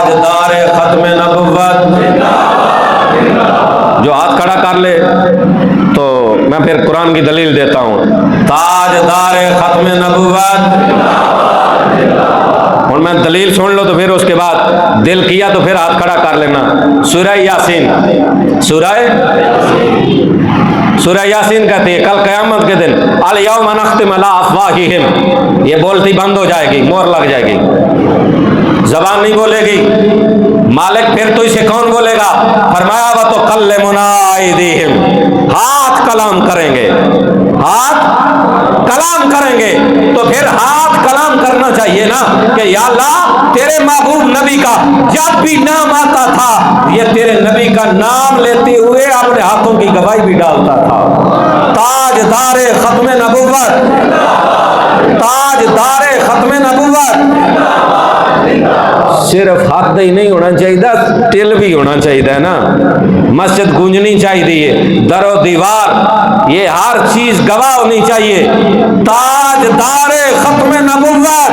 ताजदार खत्म नबुव्वत। जो हाथ खड़ा कर ले तो मैं फिर कुरान की दलील देता हूँ। ताजदार खत्म नबुव्वत। और मैं दलील सुन लो तो फिर उसके बाद दिल किया तो फिर हाथ खड़ा कर लेना। सूरह यासीन, सूरह यासीन कहती है कल क़यामत के दिन अल यौम नख्तिम अला अफ़वाहिहिम, ये बोलती बंद हो जाएगी, मोहर लग जाएगी, जबान नहीं बोलेगी। मालिक फिर तो इसे कौन बोलेगा? फरमाया व तो कल्लमुना अयदीहिम, हाथ कलाम करेंगे, हाथ कलाम करेंगे। तो फिर हाथ कलाम करना चाहिए ना कि या अल्लाह तेरे महबूब नबी का जब भी नाम आता था ये तेरे नबी का नाम लेते हुए अपने हाथों की गवाही भी डालता था। ताजदार खत्म नबुव्वत, ताजदार खत्म नबुव्वत। सिर्फ हद ही नहीं होना चाहिए, तिल भी होना चाहिए ना। मस्जिद गूंजनी चाहिए, दरो दीवार ये हर चीज गवाह होनी चाहिए। ताजदार खत्म नबुव्वत।